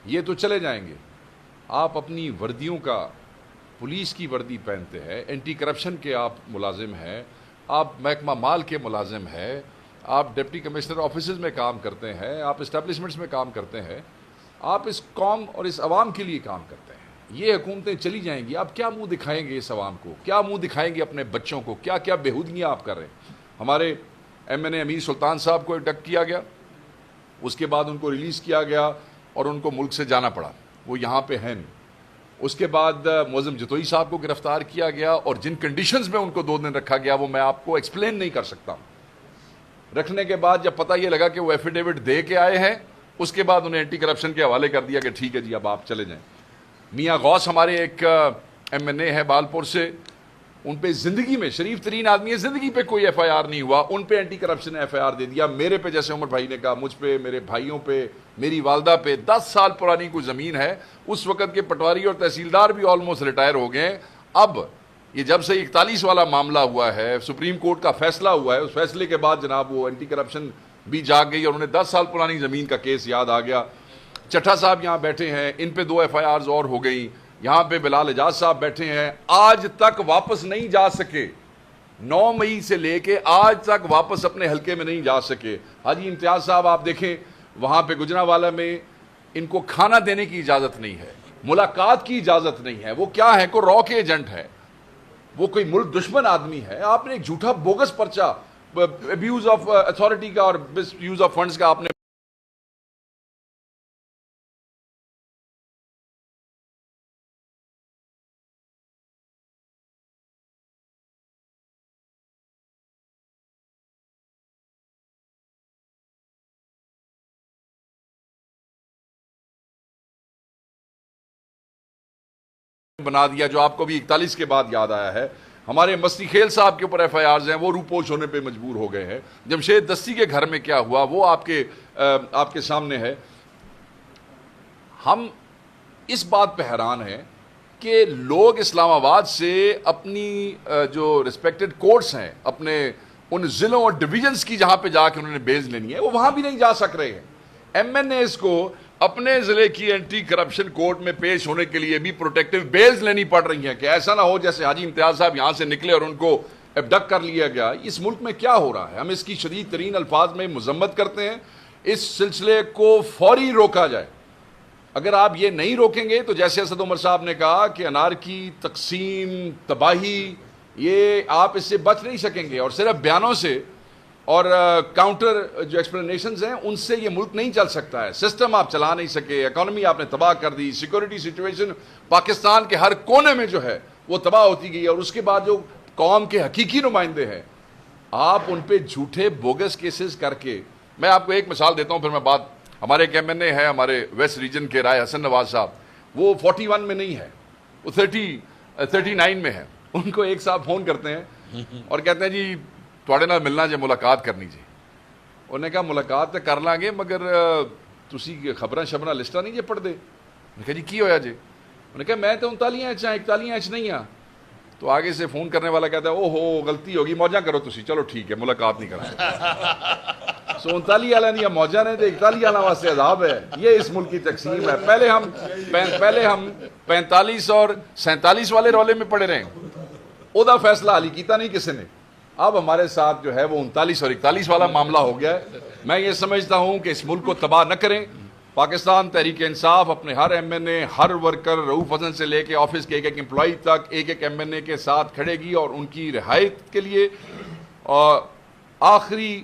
یہ تو چلے جائیں گے، آپ اپنی وردیوں کا، پولیس کی وردی پہنتے ہیں، اینٹی کرپشن کے آپ ملازم ہیں، آپ محکمہ مال کے ملازم ہیں، آپ ڈپٹی کمشنر آفیسز میں کام کرتے ہیں، آپ اسٹیبلشمنٹس میں کام کرتے ہیں، آپ اس قوم اور اس عوام کے لیے کام کرتے ہیں۔ یہ حکومتیں چلی جائیں گی، آپ کیا منہ دکھائیں گے اس عوام کو؟ کیا منہ دکھائیں گے اپنے بچوں کو؟ کیا کیا بےہودگیاں آپ کر رہے ہیں؟ ہمارے ایم این اے امیر سلطان صاحب کو ڈک کیا گیا، اس کے بعد ان کو ریلیز کیا گیا اور ان کو ملک سے جانا پڑا، وہ یہاں پہ ہیں نہیں۔ اس کے بعد معظم جتوئی صاحب کو گرفتار کیا گیا، اور جن کنڈیشنز میں ان کو 2 دن رکھا گیا وہ میں آپ کو ایکسپلین نہیں کر سکتا ہوں۔ رکھنے کے بعد جب پتہ یہ لگا کہ وہ ایفیڈیوٹ دے کے آئے ہیں، اس کے بعد انہیں اینٹی کرپشن کے حوالے کر دیا کہ ٹھیک ہے جی اب آپ چلے جائیں۔ میاں غوث ہمارے ایک ایم این اے ہے بالپور سے، ان پہ زندگی میں، شریف ترین آدمی ہے، زندگی پہ کوئی ایف آئی آر نہیں ہوا، ان پہ anti corruption F I R دے دیا۔ میرے پہ، جیسے عمر بھائی نے کہا، مجھ پہ، میرے بھائیوں پہ، میری والدہ پہ 10 سال پرانی کوئی زمین ہے، اس وقت کے پٹواری اور تحصیلدار بھی آلموسٹ ریٹائر ہو گئے ہیں۔ اب یہ جب سے 41 والا معاملہ ہوا ہے، سپریم کورٹ کا فیصلہ ہوا ہے، اس فیصلے کے بعد جناب وہ اینٹی کرپشن بھی جاگ گئی اور انہیں 10 سال پرانی زمین کا کیس یاد آ گیا۔ چٹھا صاحب یہاں بیٹھے ہیں، ان پہ 2 ایف آئی آرز اور ہو گئیں۔ یہاں پہ بلال اعجاز صاحب بیٹھے ہیں، آج تک واپس نہیں جا سکے، 9 مئی سے لے کے آج تک واپس اپنے حلقے میں نہیں جا سکے۔ حاجی امتیاز صاحب آپ دیکھیں، وہاں پہ گجرانوالہ میں ان کو کھانا دینے کی اجازت نہیں ہے، ملاقات کی اجازت نہیں ہے۔ وہ کیا ہے؟ کوئی را کے ایجنٹ ہے، وہ کوئی ملک دشمن آدمی ہے۔ آپ نے ایک جھوٹا بوگس پرچہ ابیوز آف اتھارٹی کا اور یوز آف فنڈز کا آپ نے بنا دیا، جو آپ کو بھی 41 کے بعد یاد آیا ہے۔ ہمارے مستی خیل صاحب کے اوپر ایف آئی آرز ہیں، وہ روپوش ہونے پہ مجبور ہو گئے ہیں۔ جمشید دستی کے گھر میں کیا ہوا وہ آپ کے سامنے ہے۔ ہم اس بات پہ حیران ہیں کہ لوگ اسلام آباد سے اپنی جو ریسپیکٹڈ کورٹس ہیں، اپنے ان ضلعوں اور ڈویژنز کی جہاں پہ جا کے انہوں نے بیلز لینی ہے، وہ وہاں بھی نہیں جا سک رہے ہیں۔ ایم این ایز کو اپنے ضلع کی اینٹی کرپشن کورٹ میں پیش ہونے کے لیے بھی پروٹیکٹیو بیلز لینی پڑ رہی ہیں، کہ ایسا نہ ہو جیسے حاجی امتیاز صاحب یہاں سے نکلے اور ان کو ابڈکٹ کر لیا گیا۔ اس ملک میں کیا ہو رہا ہے؟ ہم اس کی شدید ترین الفاظ میں مذمت کرتے ہیں۔ اس سلسلے کو فوری روکا جائے۔ اگر آپ یہ نہیں روکیں گے تو جیسے اسد عمر صاحب نے کہا کہ انارکی، تقسیم، تباہی، یہ آپ اس سے بچ نہیں سکیں گے، اور صرف بیانوں سے اور کاؤنٹر جو ایکسپلینیشنز ہیں ان سے یہ ملک نہیں چل سکتا ہے۔ سسٹم آپ چلا نہیں سکے، اکانومی آپ نے تباہ کر دی، سیکورٹی سچویشن پاکستان کے ہر کونے میں جو ہے وہ تباہ ہوتی گئی، اور اس کے بعد جو قوم کے حقیقی نمائندے ہیں آپ ان پہ جھوٹے بوگس کیسز کر کے۔ میں آپ کو ایک مثال دیتا ہوں، پھر میں بات، ہمارے ایک ایم این اے ہے ہمارے ویسٹ ریجن کے، رائے حسن نواز صاحب، وہ 41 میں نہیں ہے، وہ 39 میں ہے۔ ان کو ایک صاحب فون کرتے ہیں اور کہتے ہیں جی تھوڑے نال ملنا جی، ملاقات کرنی جی۔ انہوں نے کہا ملاقات تو کر لیں گے، مگر تسی خبراں شبراں لسٹاں نہیں جی پڑھ دے۔ انہوں نے کہا جی کی ہویا جی؟ انہوں نے کہا میں تو 39 41 نہیں ہاں۔ تو آگے سے فون کرنے والا کہتا ہے او ہو غلطی ہوگی، موجاں کرو تسی، چلو ٹھیک ہے ملاقات نہیں کرا۔ سو 39 والا نہیں موجاں نے، تو 41 والا واسطے عذاب ہے۔ یہ اس ملک کی تقسیم ہے۔ پہلے ہم 45 اور 47 والے رولے میں پڑے رہے ہیں، او دا فیصلہ حالی کیتا نہیں کسی نے۔ اب ہمارے ساتھ جو ہے وہ 39 اور 41 والا معاملہ ہو گیا ہے۔ میں یہ سمجھتا ہوں کہ اس ملک کو تباہ نہ کریں۔ پاکستان تحریک انصاف اپنے ہر ایم این اے، ہر ورکر، رؤوف حسن سے لے کے آفس کے ایک امپلائی تک، ایک ایم این اے کے ساتھ کھڑے گی، اور ان کی رہائی کے لیے آخری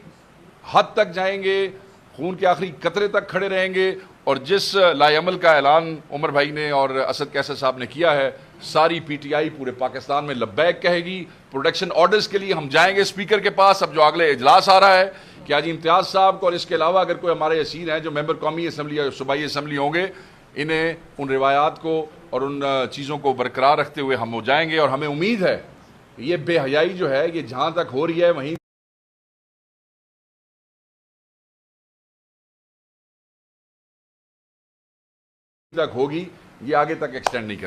حد تک جائیں گے، خون کے آخری قطرے تک کھڑے رہیں گے۔ اور جس لائے عمل کا اعلان عمر بھائی نے اور اسد کیسر صاحب نے کیا ہے، ساری پی ٹی آئی پورے پاکستان میں لبیک کہے گی۔ پروڈکشن آرڈرز کے لیے ہم جائیں گے اسپیکر کے پاس، اب جو اگلے اجلاس آ رہا ہے، کہ حاجی امتیاز صاحب کو اور اس کے علاوہ اگر کوئی ہمارے اسیر ہیں جو ممبر قومی اسمبلی یا صوبائی اسمبلی ہوں گے، انہیں ان روایات کو اور ان چیزوں کو برقرار رکھتے ہوئے ہم ہو جائیں گے۔ اور ہمیں امید ہے یہ بے حیائی جو ہے یہ جہاں تک ہو رہی ہے وہیں تک ہوگی، یہ آگے تک ایکسٹینڈ نہیں کرے۔